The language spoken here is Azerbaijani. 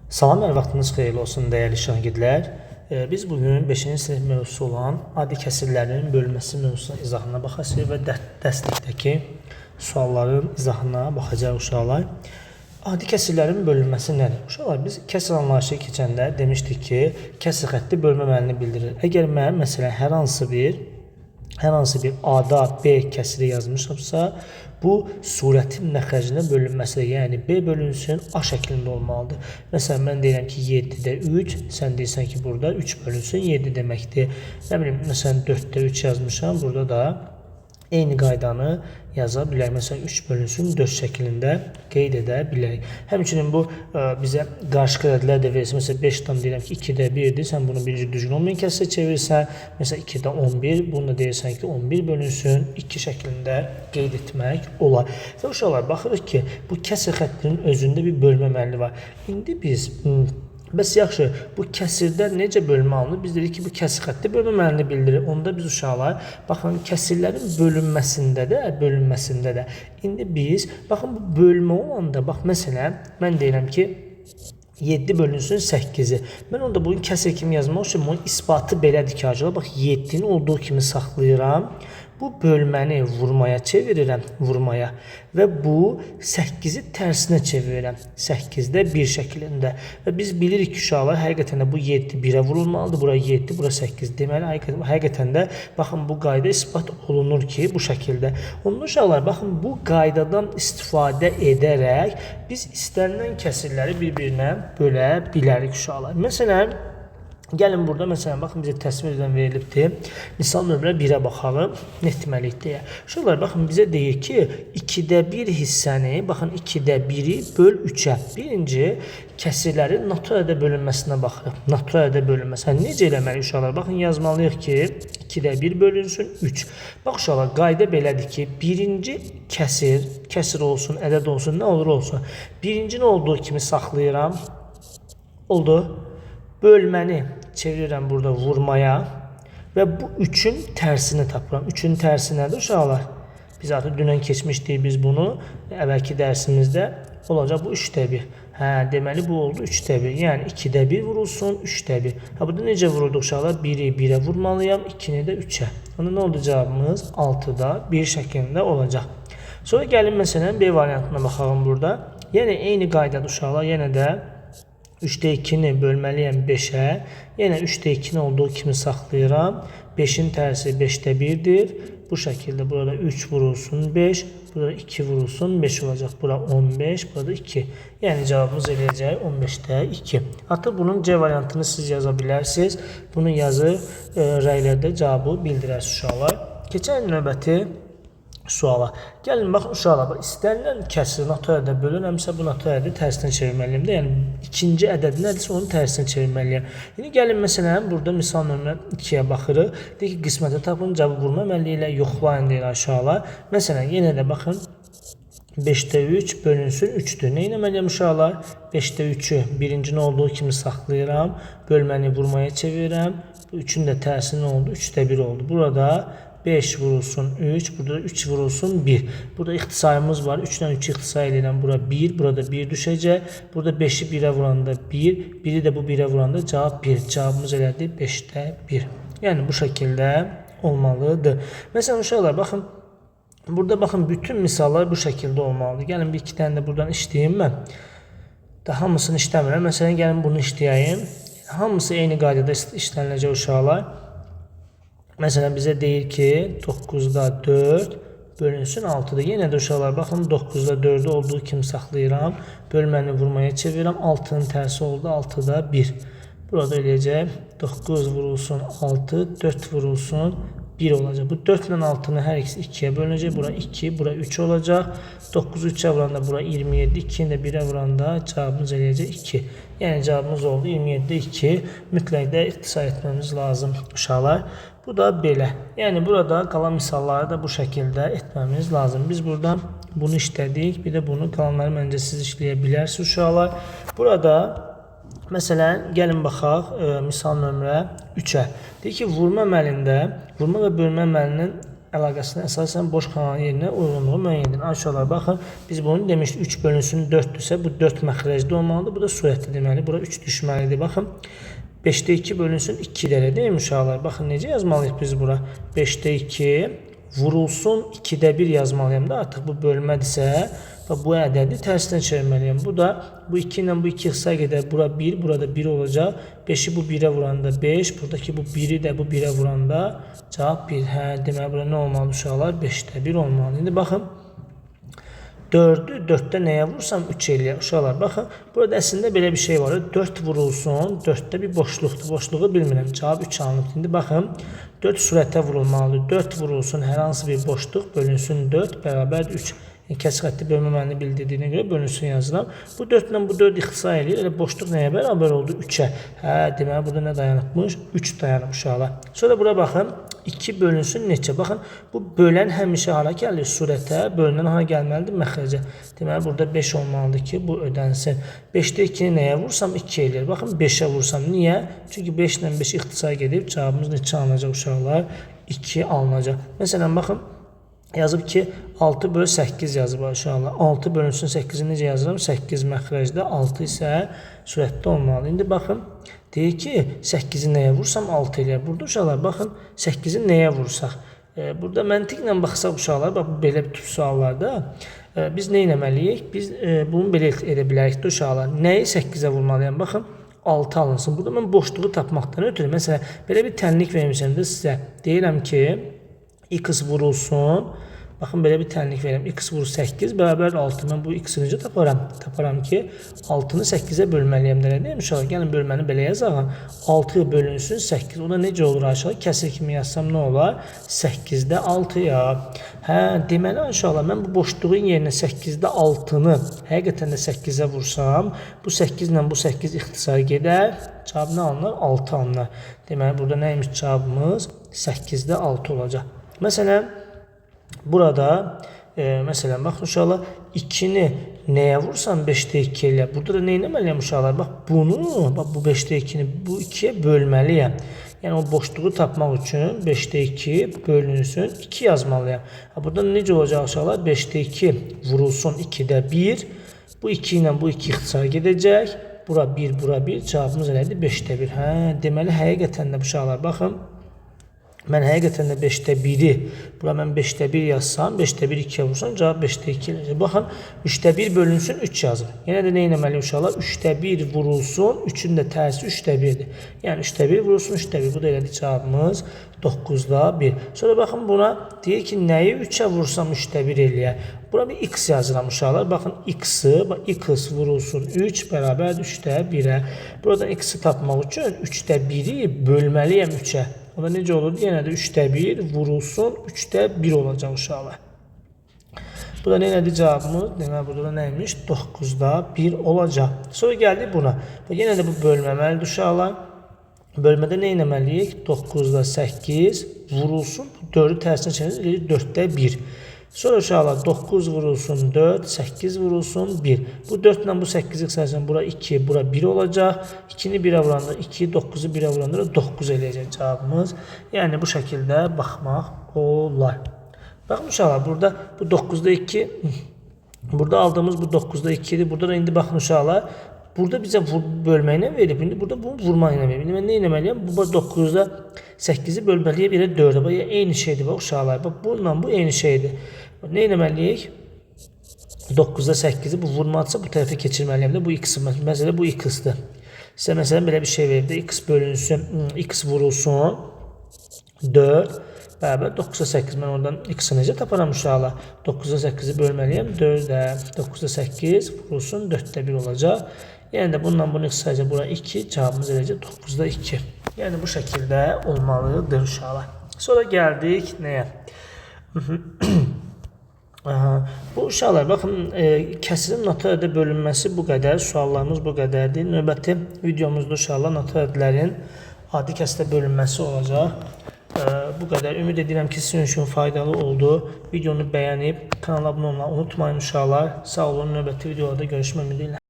Salam, hər vaxtınız xeyirli olsun dəyərli şagirdlər. Biz bugün 5-ci sinif mövzusu olan adi kəsirlərin bölünməsi mövzusuna izahına baxacağıq və dərslikdəki sualların izahına baxacağıq uşaqlar. Adi kəsirlərin bölünməsi nədir? Uşaqlar, biz kəsir anlayışı keçəndə demişdik ki, kəsir xətti bölmə əməlini bildirir. Əgər mən məsələn hər hansı bir A-da B kəsiri yazmışamsa, bu surətin məxrəcinə bölünməsidir. Yəni B bölünsün A şəklində olmalıdır. Məsələn, mən deyirəm ki, 7-də 3, sən deyirsən ki, burada 3 bölünsün 7 deməkdir. Nə bilim, məsələn, 4-də 3 yazmışam, burada da eyni qaydanı yaza bilərik. Məsələn, 3 bölünsün 4 şəklində qeyd edə bilərik. Həmçinin bu bizə qarşı ədədlər də verirsə, məsələn 5-dan deyirəm ki, 2-də 1-dir, sən bunu birinci düzgün olmayan kəsirə çevirirsən, məsələn 2-də 11, bunu da deyirsən ki, 11 bölünsün 2 şəklində qeyd etmək olar. Və uşaqlar, baxırıq ki, bu kəsir xəttinin özündə bir bölmə əməli var. İndi biz bəs yaxşı, bu kəsirdə necə bölmə alınır? Biz dedik ki, bu kəsir xətti bölmə əməlini bildirir. Onda biz uşaqlar, baxın, kəsirlərin bölünməsində də. İndi biz, baxın, bu bölmə olanda, bax, məsələn, mən deyirəm ki, 7 bölünsün 8-i. Mən onda bunu kəsir kimi yazmaq üçün bunun isbatı belədir ki, acaba, bax, 7-ni olduğu kimi saxlayıram. Bu bölməni vurmaya çevirirəm, vurmaya və bu 8-i tərsinə çevirirəm, 8-də 1 şəklində. Və biz bilirik ki, uşaqlar, həqiqətən də bu 7 1-ə vurulmalıdır, bura 7, bura 8. Deməli, həqiqətən də, baxın, bu qayda isbat olunur ki, bu şəkildə. Onun uşaqlar, baxın, bu qaydadan istifadə edərək biz istənilən kəsirləri bir-birinə bölə bilərik uşaqlar. Məsələn, gəlin burada, məsələn, baxın, bizə təsvir edən verilibdir. Misal nömrə 1-ə baxalım, nə etməliyik deyə. Uşaqlar, baxın, bizə deyir ki, 2-də 1 hissəni, baxın, 2-də 1-i böl 3-ə. Birinci, kəsirlərin natural ədəd bölünməsinə baxırıq. Natural ədəd bölünməsi. Necə eləməliyik, uşaqlar? Baxın, yazmalıyıq ki, 2-də 1 bölünsün 3. Bax, uşaqlar, qayda belədir ki, birinci kəsir olsun, ədəd olsun, nə olur olsun. Birincini olduğu kimi saxlayıram. Oldu. Bölməni çevirirəm burada vurmaya və bu 3-ün tərsini tapıram. 3-ün tərsi nədir uşaqlar? Biz artıq dünən keçmişdik biz bunu. Əvvəlki dərsimizdə olacaq bu 3-də 1. Hə, deməli bu oldu 3-də 1. Yəni 2-də 1 vurulsun, 3-də 1. Ha, burada necə vuruldu uşaqlar? 1-i 1-ə vurmalıyam, 2-ni də 3-ə. Onda nə oldu cavabımız? 6-da 1 şəklində olacaq. Sonra gəlin məsələn B variantına baxalım burada. Yəni eyni qaydadır uşaqlar, yenə də 3-də 2-ni bölməliyəm 5-ə. Yəni 3-də 2-ni olduğu kimi saxlayıram. 5-in tərsi 5-də 1-dir. Bu şəkildə burada 3 vurulsun 5, burada 2 vurulsun 5 olacaq. Bura 15, burada 2. Yəni cavabımız eləyəcək 15-də 2. Artıq bunun C variantını siz yaza bilərsiniz. Bunu yazıb rəylərdə cavabı bildirərsiniz uşaqlar. Keçən növbəti suala. Gəlin, baxın, uşaqlar, istənilən kəsiri natural ədəd bölünəmsə, bu natural ədədi tərsinə çevirməliyim də. Yəni, ikinci ədəd nədirsə, onu tərsinə çevirməliyim. İndi gəlin, məsələn, burada misal nömrə 2-yə baxırıq. Deyək ki, qismətə tapın, cavabı vurma əməli ilə yoxlayın deyil uşaqlar. Məsələn, yenə də baxın, 5-də 3 bölünsün 3-dür. Nə etməliyəm uşaqlar? 5-də 3-ü birincinin olduğu kimi saxlayıram. Bölməni vurmaya çevirirəm. Bu 3-ün də tərsi nə oldu? 3-də 1 oldu. Burada 5 vurulsun 3, burada 3 vurulsun 1. Burada ixtisarımız var. 3-dən 3 ixtisar edirəm. Bura 1, burada 1 düşəcək. Burada 5-i 1-ə vuranda 1, 1-i də bu 1-ə vuranda cavab 1. Cavabımız elədir 5-də 1. Yəni bu şəkildə olmalıdır. Məsələn, uşaqlar, baxın, burada baxın, bütün misallar bu şəkildə olmalıdır. Gəlin, bir iki dənə də buradan işləyeyim mən. Da hamısını işləmirəm. Məsələn, gəlin bunu işləyəyim. Hamısı eyni qaydada işləniləcək uşaqlar. Məsələn, bizə deyir ki, 9-da 4 bölünsün 6-da. Yenə də uşaqlar, baxın, 9-da 4-ü olduğu kimi saxlayıram. Bölməni vurmaya çevirirəm. 6-nın tərsi oldu, 6-da 1. Burada eləyəcək 9 vurulsun 6, 4 vurulsun 1 olacaq. Bu 4 ilə 6-nı hər ikisi 2-yə bölünəcək. Bura 2, bura 3 olacaq. 9-u 3-ə vuranda bura 27, 2-ni də 1-ə vuranda cavabımız eləyəcək 2. Yəni cavabımız oldu 27-də 2. Mütləq də ixtisar etməmiz lazım uşaqlar. Bu da belə. Yəni burada qalan misalları da bu şəkildə etməmiz lazım. Biz buradan bunu işlədik. Bir də bunu qalanları məncə siz işləyə bilərsiniz uşaqlar. Burada məsələn, gəlin baxaq misal nömrə 3-ə. Deyir ki, vurma əməlində, vurma və bölmə əməlinin əlaqəsinə əsasən boş kanalın yerinə uyğunluğu müəyyəndir. Aşağılara baxın. Biz bunu demişdik 3 bölünsün 4-dürsə bu 4 məxrəcli olmalıdır. Bu da surətli deməli. Bura 3 düşməlidir. Baxın. 5'də 2 bölünsün 2 dərə değil mi uşaqlar? Baxın necə yazmalıyıq biz bura? 5'də 2 vurulsun 2'də 1 yazmalıyım da artıq bu bölmədirsə və bu ədədi tərsinə çevirməliyim. Bu da bu 2 ilə bu 2 xısa gedər. Bura 1, burada 1 olacaq. 5'i bu 1'ə vuranda 5, buradakı bu 1'i də bu 1'ə vuranda cavab 1. Hə, deməli bura nə olmalı uşaqlar? 5'də 1 olmalı. İndi baxın. 4'ü 4'te nəyə vursam 3 eləyər. Uşaqlar baxın. Burada əslində belə bir şey var. 4 vurulsun. 4'te bir boşluqdur. Boşluğu bilmirəm. Cavab 3 alınıb. İndi baxın. 4 surətə vurulmalıdır. 4 vurulsun. Hər hansı bir boşluq bölünsün 4 bərabər 3. Kəsr xətti bölmə mənini bildirdiyinə görə bölünsün yazıram. Bu 4 ilə bu 4 ixtisa eləyir. Elə boşluq nəyə bərabər oldu? 3'ə. Hə, deməli burada nə dayanıbmış? 3 dayanıb uşaqlar. Sonra bura baxın. 2 bölünsün neçə? Baxın, bu bölən həmişə hara gəlir? Surətə. Bölünən hara gəlməlidir? Məxrəcə. Deməli burada 5 olmalıdır ki, bu ödənsin. 5'də 2'ni nəyə vursam 2 eləyir. Baxın 5'ə vursam. Niyə? Çünki 5 ilə 5 ixtisa gedib cavabımız neçə alınacaq uşaqlar? 2 alınacaq. Məsələn, baxın. Yazıb ki 6 bölü 8 yazıb uşaqlar. 6 bölünsün 8'i necə yazıram? 8 məxrəcdə, 6 isə surətdə olmalı. İndi baxın, deyir ki 8'i nəyə vursam 6 eləyər. Burada uşaqlar baxın 8'i nəyə vursaq. Burada məntiqlə baxsaq uşaqlar, bax belə bir tür suallarda biz nə etməliyik? Biz bunu belə edə bilərik də uşaqlar. Nəyi 8'ə vurmalıyam? Baxın 6 alınsın. Burada mən boşluğu tapmaqdan ötürü məsələn belə bir tənlik vermişəm də sizə. Deyirəm ki x vurulsun. Baxın belə bir tənlik verim. X vurur 8 bərabər 6. Mən bu x-i necə taparam? Taparam ki 6'nı 8'ə bölməliyəm də deyim uşaqlar. Gəlin bölməni belə yazaq. 6 bölünsün 8. O da necə olur aşağı? Kəsir kimi yazsam nə olar? 8'də 6 ya. Hə, deməli uşaqlar mən bu boşluğun yerinə 8'də 6'nı həqiqətən də 8'ə vursam, bu 8 ilə bu 8 ixtisar gedər. Cavab nə alınır? 6 alınır. Deməli burada nəymiş cavabımız? 8'də 6 olacaq. Məsələn, burada məsələn baxın uşaqlar 2'ni nəyə vursam 5'də 2 eləyər. Burada da nə etməliyəm uşaqlar? Bax bunu, bax bu 5'də 2'ni bu 2'yə bölməliyəm. Yəni o boşluğu tapmaq üçün 5'də 2 bölünsün 2 yazmalıyam. Burada necə olacaq uşaqlar? 5'də 2 vurulsun 2'də 1. Bu 2 ilə bu 2 ixtisar gedəcək. Bura 1, bura 1. Cavabımız elədir 5'də 1. Hə, deməli həqiqətən də uşaqlar baxın. Mən həqiqətən də 5'də 1'i, bura mən 5'də 1 yazsam, 5'də 1 2'yə vursam, cavab 5'də 2 eləyəcək. Baxın, 3'də 1 bölünsün 3 yazır. Yenə də nə etməliyim uşaqlar? 3'də 1 vurulsun, 3'ün də tərsi 3'də 1'dir. Yəni 3'də 1 vurulsun, 3'də 1. Bu da elədir cavabımız 9'da 1. Sonra baxın buna, deyir ki, nəyi 3'ə vursam 3'də 1 eləyər. Bura bir x yazıram uşaqlar. Baxın, x vurulsun 3 bərabər 3'də 1'ə. Buradan x'i tapmaq üçün 3'də 1'i bölməliyəm 3'ə. O da necə olur? Yenə də 3'də 1 vurulsun 3'də 1 olacaq uşaqlar. Bu da nədir cavabımız? Deməli burada da nəymiş? 9'da 1 olacaq. Sonra gəldik buna. Yenə də bu bölməməlidir uşaqlar. Bölmədə nə etməliyik? 9'da 8 vurulsun 4'ü tərsinə çevirir 4'də 1. Sonra uşaqlar 9 vurulsun 4, 8 vurulsun 1. Bu 4 ilə bu 8'i qısarsan bura 2, bura 1 olacaq. 2'ni 1'ə vuranda 2, 9'u 1'ə vuranda 9 eləyəcək cavabımız. Yəni bu şəkildə baxmaq olar. Baxın uşaqlar burada bu 9'da 2, burada aldığımız bu 9'da 2'dir. Burada da indi baxın uşaqlar. Burada bizə bölməklə verib. İndi burada bunu vurmaqla verib. İndi mən nə etməliyəm? Bu 9'da 8'i bölməliyə belə 4'ə. Bax, eyni şeydir bax uşaqlar. Bax, bununla bu eyni şeydir. Nə etməliyik? 9'da 8'i bu vurmadsa bu tərəfə keçirməliyəm də bu x. Məsələ bu x-dir. Sizə məsələn belə bir şey verib də x bölünsün, x vurulsun 4 bərabər 9'da 8. Mən oradan x-i necə taparam uşaqlar? 9'da 8'i bölməliyəm 4'də. 9'da 8 vurulsun 4'də 1 olacaq. Yəni də bununla bunu sayacaq bura 2, cavabımız eləcək 9'da 2. Yəni bu şəkildə olmalıdır uşaqlar. Sonra gəldik nəyə? Bu uşaqlar, baxın, kəsirin nota ədədə bölünməsi bu qədər, suallarımız bu qədərdir. Növbəti videomuzda uşaqlar nota ədədlərin adi kəsirdə bölünməsi olacaq. Bu qədər. Ümid edirəm ki, sizin üçün faydalı oldu. Videonu bəyənib kanala abunə olmayı unutmayın uşaqlar. Sağ olun, növbəti videolarda görüşmək ümidi ilə.